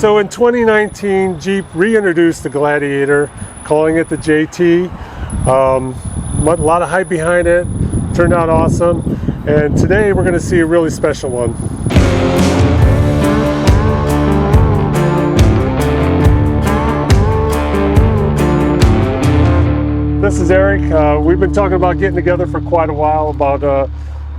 So in 2019, Jeep reintroduced the Gladiator, calling it the JT. A lot of hype behind it, turned out awesome. And today we're going to see a really special one. This is Eric. We've been talking about getting together for quite a while, about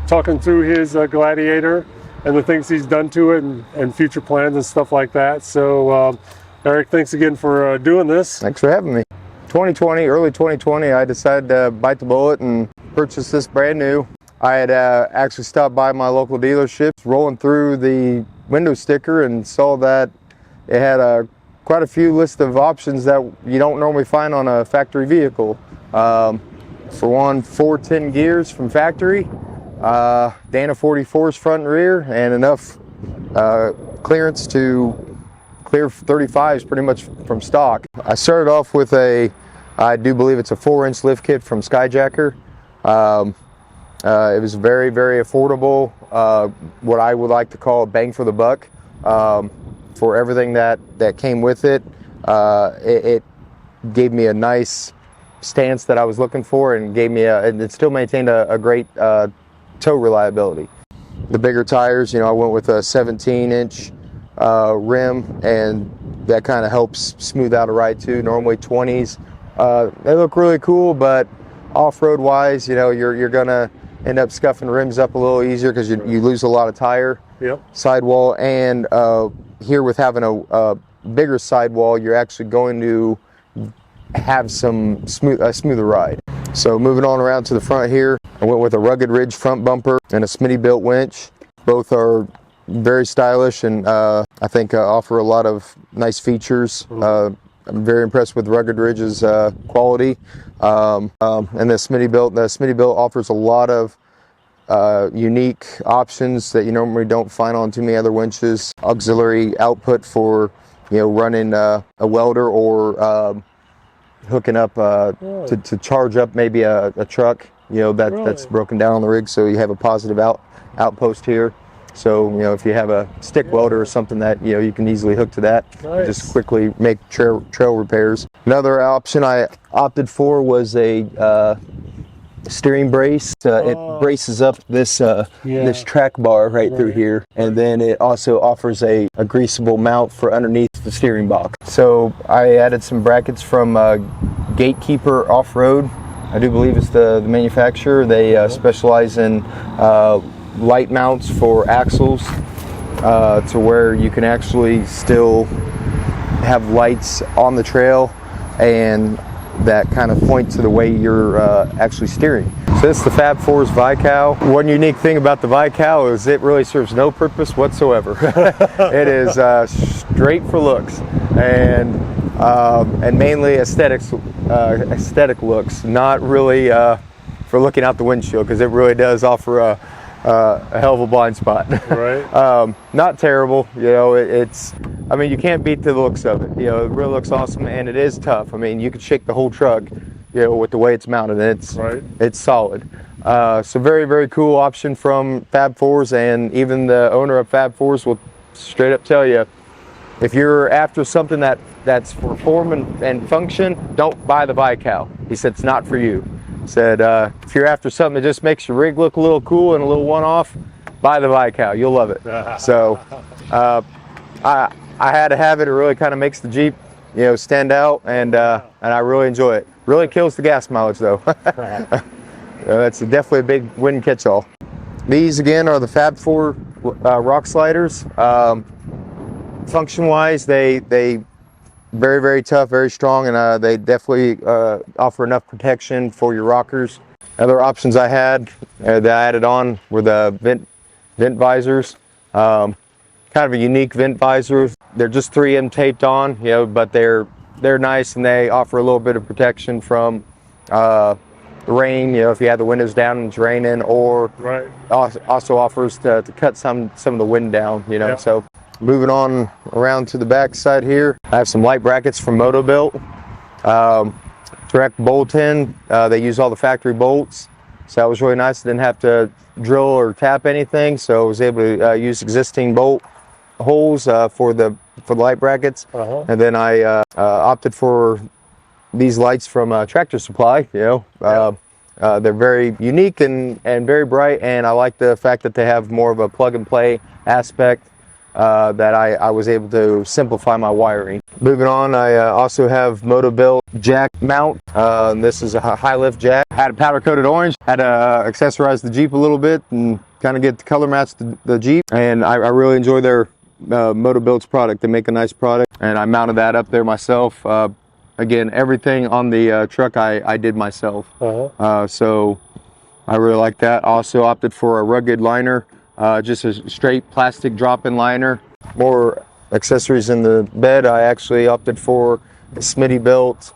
talking through his Gladiator and the things he's done to it and future plans and stuff like that. So Eric, thanks again for doing this. Thanks for having me. 2020, early 2020, I decided to bite the bullet and purchase this brand new. I had actually stopped by my local dealership, rolling through the window sticker and saw that it had quite a few list of options that you don't normally find on a factory vehicle. For one, 410 gears from factory, Dana 44s front and rear, and enough clearance to clear 35s pretty much from stock. I started off with I do believe it's a 4-inch lift kit from Skyjacker. It was very, very affordable, what I would like to call a bang for the buck. For everything that came with it. It gave me a nice stance that I was looking for, and it still maintained a great tow reliability. The bigger tires, I went with a 17-inch rim, and that kind of helps smooth out a ride too. Normally 20s, they look really cool, but off-road wise, you're gonna end up scuffing rims up a little easier because you lose a lot of tire. Yep. Sidewall, and here with having a bigger sidewall, you're actually going to have a smoother ride. So moving on around to the front here, I went with a rugged ridge front bumper and a Smitty-built winch. Both are very stylish and I think offer a lot of nice features. I'm very impressed with Rugged Ridge's quality. And the Smitty-built offers a lot of unique options that you normally don't find on too many other winches. Auxiliary output for running a welder or hooking up to charge up maybe a truck that's broken down on the rig, so you have a positive outpost here. So if you have a stick welder or something that you can easily hook to that. Nice. Just quickly make trail repairs. Another option I opted for was a steering brace. It braces up this track bar right through here, and then it also offers a greasable mount for underneath the steering box. So I added some brackets from Gatekeeper Off-Road. I do believe it's the manufacturer. They specialize in light mounts for axles, to where you can actually still have lights on the trail and that kind of point to the way you're actually steering. So this is the Fab Fours Vical. One unique thing about the Vical is it really serves no purpose whatsoever. It is straight for looks and mainly aesthetic looks, not really for looking out the windshield, because it really does offer a hell of a blind spot. Right. Not terrible, I mean, you can't beat the looks of it. It really looks awesome, and it is tough. I mean, you could shake the whole truck, with the way it's mounted, and it's solid. So very, very cool option from Fab Fours, and even the owner of Fab Fours will straight up tell you, if you're after something that's for form and function, don't buy the Vical. He said it's not for you. Said if you're after something that just makes your rig look a little cool and a little one-off, buy the Vical. You'll love it. So I had to have it. It really kind of makes the Jeep stand out, and I really enjoy it. Really kills the gas mileage though. That's definitely a big win catch-all. These again are the Fab Four rock sliders. Function-wise, they very, very tough, very strong, and they definitely offer enough protection for your rockers. Other options I had that I added on were the vent visors. Kind of a unique vent visor. They're just 3M taped on, but they're nice, and they offer a little bit of protection from the rain, if you have the windows down and it's raining, or also offers to cut some of the wind down, Yep. So moving on around to the back side here, I have some light brackets from Moto-Built. Direct bolt in, they use all the factory bolts, so that was really nice. I didn't have to drill or tap anything, so I was able to use existing bolt holes for the for the light brackets. And then I opted for these lights from Tractor Supply. You know, they're very unique and very bright, and I like the fact that they have more of a plug and play aspect, that I was able to simplify my wiring. Moving on, I also have Motobuilt jack mount. This is a high lift jack. Had a powder coated orange. Had to accessorize the Jeep a little bit and kind of get the color match the Jeep. And I really enjoy their Motobuilt's product. They make a nice product, and I mounted that up there myself. Again, everything on the truck I did myself. So I really like that. Also opted for a rugged liner, just a straight plastic drop-in liner. More accessories in the bed. I actually opted for a Smittybilt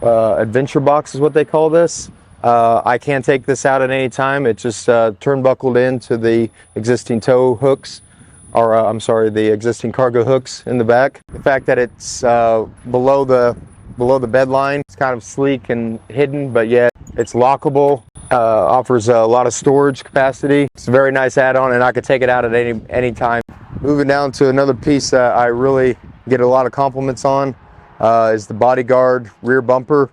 adventure box is what they call this. I can take this out at any time. It just turnbuckled into the existing tow hooks, or I'm sorry, the existing cargo hooks in the back. The fact that it's below the bed line, it's kind of sleek and hidden, but yet it's lockable. Offers a lot of storage capacity. It's a very nice add-on, and I could take it out at any time. Moving down to another piece that I really get a lot of compliments on is the Bodyguard rear bumper.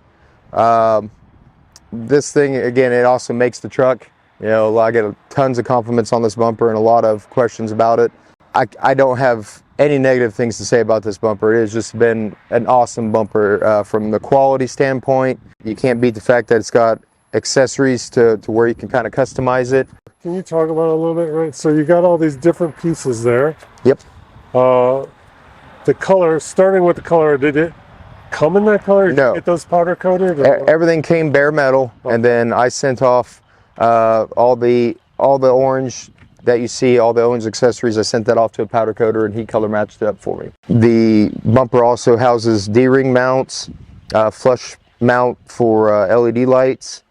This thing, again, it also makes the truck. You know, I get tons of compliments on this bumper and a lot of questions about it. I don't have any negative things to say about this bumper. It has just been an awesome bumper from the quality standpoint. You can't beat the fact that it's got accessories to where you can kind of customize it. Can you talk about it a little bit, right? So you got all these different pieces there. Yep. The color, starting with the color, did it come in that color? Did No. you get those powder coated? Everything came bare metal, and then I sent off all the orange that you see, all the orange accessories. I sent that off to a powder coater, and he color matched it up for me. The bumper also houses D-ring mounts, flush mount for LED lights.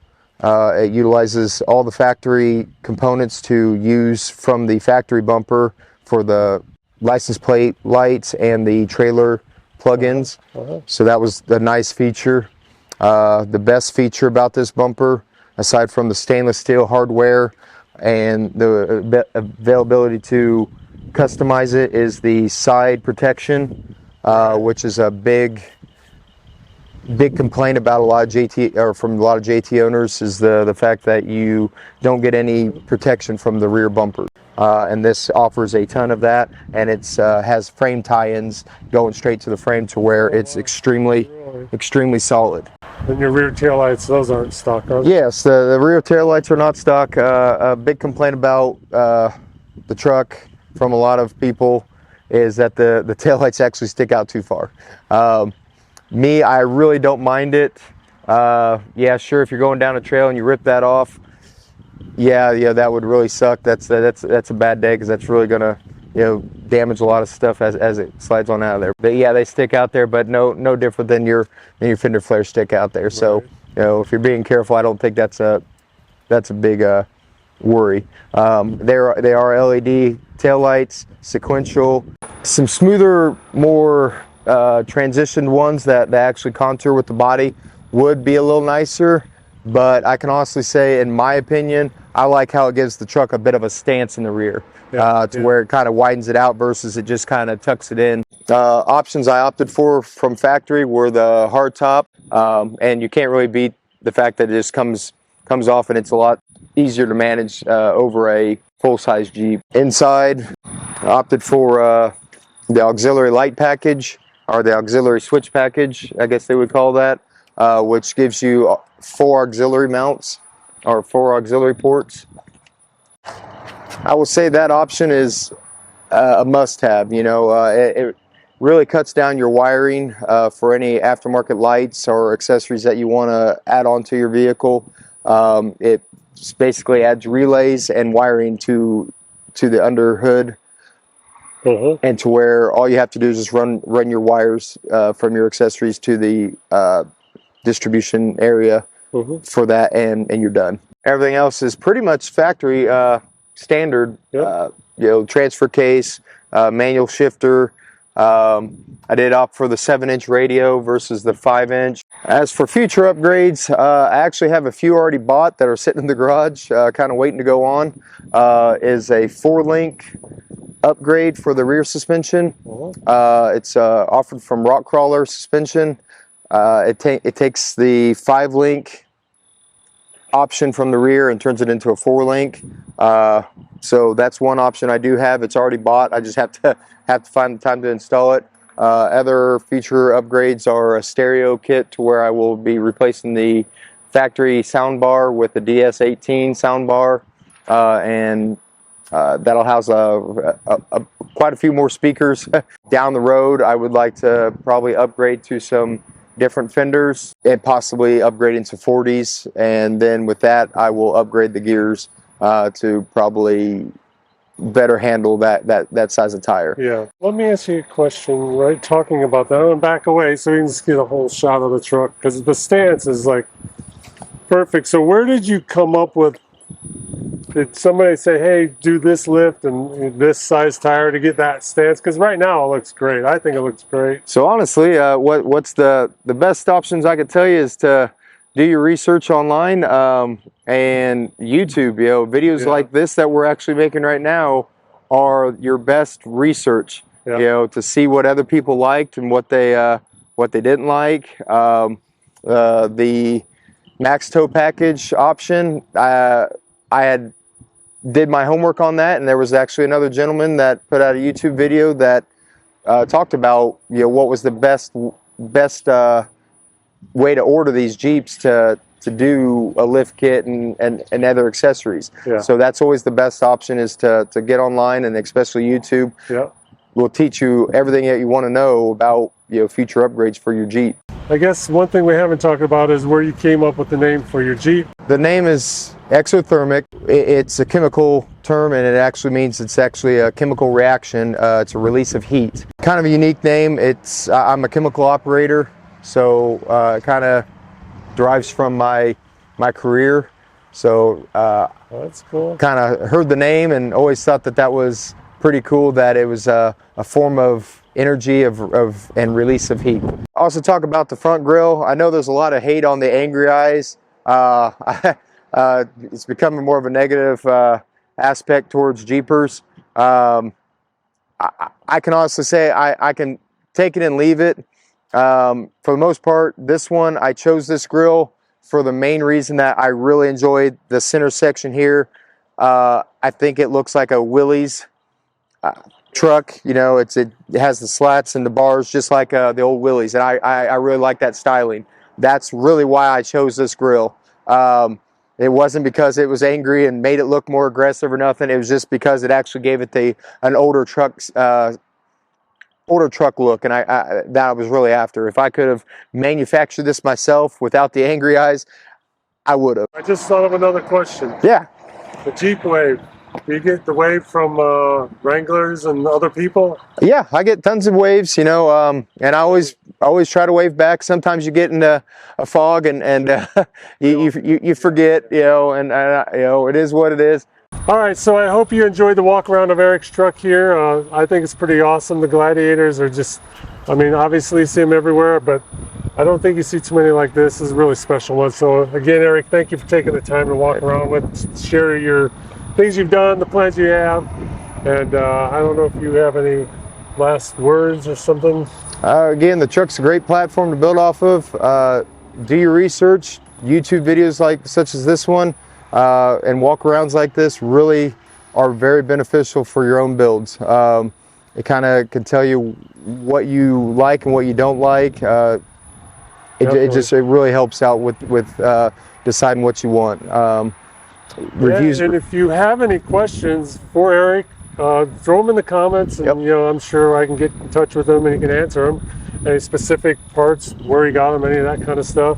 It utilizes all the factory components to use from the factory bumper for the license plate lights and the trailer plug-ins. So that was a nice feature. The best feature about this bumper, aside from the stainless steel hardware and the availability to customize it, is the side protection, which is a big complaint about from a lot of JT owners, is the fact that you don't get any protection from the rear bumper. And this offers a ton of that, and it has frame tie-ins going straight to the frame to where it's extremely solid. And your rear taillights, those aren't stock, are they? Yes, the rear taillights are not stock. A big complaint about the truck from a lot of people is that the taillights actually stick out too far. Me, I really don't mind it. Yeah, sure, if you're going down a trail and you rip that off, yeah, that would really suck. That's a bad day, because that's really gonna, damage a lot of stuff as it slides on out of there. But yeah, they stick out there, but no different than your fender flares stick out there. Right. So if you're being careful, I don't think that's a big worry. They are LED taillights, sequential, some smoother, more transitioned ones that actually contour with the body would be a little nicer, but I can honestly say, in my opinion, I like how it gives the truck a bit of a stance in the rear, where it kind of widens it out versus it just kind of tucks it in. Options I opted for from factory were the hard top, and you can't really beat the fact that it just comes off, and it's a lot easier to manage over a full-size Jeep. Inside, I opted for the auxiliary light package, or the auxiliary switch package, I guess they would call that, which gives you 4 auxiliary mounts, or 4 auxiliary ports. I will say that option is a must-have. It really cuts down your wiring for any aftermarket lights or accessories that you want to add on to your vehicle. It basically adds relays and wiring to the under hood. And to where all you have to do is just run your wires from your accessories to the distribution area for that, and you're done. Everything else is pretty much factory standard. Transfer case, manual shifter. I did opt for the 7-inch radio versus the 5-inch. As for future upgrades, I actually have a few already bought that are sitting in the garage, kind of waiting to go on. Is a 4-link upgrade for the rear suspension. It's offered from Rock Crawler Suspension. It takes the 5-link option from the rear and turns it into a 4-link. So that's one option I do have. It's already bought. I just have to find the time to install it. Other feature upgrades are a stereo kit to where I will be replacing the factory soundbar with the DS18 soundbar, and that'll house quite a few more speakers. Down the road, I would like to probably upgrade to some different fenders and possibly upgrade into 40s, and then with that I will upgrade the gears to probably better handle that size of tire. Yeah. Let me ask you a question, right? Talking about that, I'm gonna back away so you can just get a whole shot of the truck, because the stance is like perfect. So where did you come up with, did somebody say, hey, do this lift and this size tire to get that stance? Because right now it looks great. I think it looks great. So honestly, what's the best options I could tell you is to do your research online and YouTube. You know, videos like this that we're actually making right now are your best research. You know, to see what other people liked and what they didn't like. The max tow package option, I did my homework on that, and there was actually another gentleman that put out a YouTube video that talked about, you know, what was the best way to order these Jeeps to do a lift kit and other accessories. So that's always the best option, is to get online, and especially YouTube will teach you everything that you want to know about, you know, future upgrades for your Jeep. I guess one thing we haven't talked about is where you came up with the name for your Jeep. The name is Exothermic. It's a chemical term, and it actually means it's actually a chemical reaction. It's a release of heat. Kind of a unique name. I'm a chemical operator, so it kind of derives from my career. So that's cool. Kind of heard the name and always thought that was pretty cool, that it was a form of energy and release of heat. Also talk about the front grille. I know there's a lot of hate on the angry eyes. It's becoming more of a negative aspect towards Jeepers. I can honestly say I can take it and leave it. For the most part, this one, I chose this grille for the main reason that I really enjoyed the center section here. I think it looks like a Willys truck. You know, it has the slats and the bars just like the old Willys, and I really like that styling. That's really why I chose this grille. It wasn't because it was angry and made it look more aggressive or nothing. It was just because it actually gave it an older truck look, and that I was really after. If I could have manufactured this myself without the angry eyes, I would have. I just thought of another question. Yeah. The Jeep Wave. Do you get the wave from Wranglers and other people? Yeah, I get tons of waves, you know, and I always try to wave back. Sometimes you get into a fog and you forget, you know, and you know, it is what it is. All right, so I hope you enjoyed the walk around of Erik's truck here. I think it's pretty awesome. The Gladiators are just, I mean, obviously you see them everywhere, but I don't think you see too many like this. This is a really special one. So again, Erik, thank you for taking the time to walk around with, share your things you've done, the plans you have, and I don't know if you have any last words or something. Again, the truck's a great platform to build off of. Do your research. YouTube videos such as this one and walk-arounds like this really are very beneficial for your own builds. It kind of can tell you what you like and what you don't like. It really helps out with deciding what you want. Reviews. And if you have any questions for Erik, throw them in the comments, and you know, I'm sure I can get in touch with him and he can answer them. Any specific parts, where he got them, any of that kind of stuff.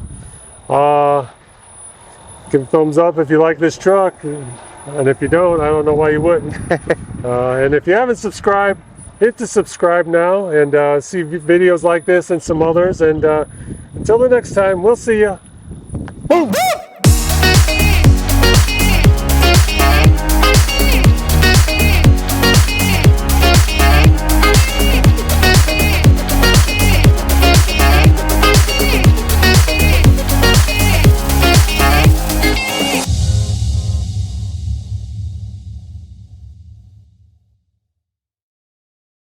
Give a thumbs up if you like this truck, and if you don't, I don't know why you wouldn't. And if you haven't subscribed, hit the subscribe now and see videos like this and some others. And until the next time, we'll see you.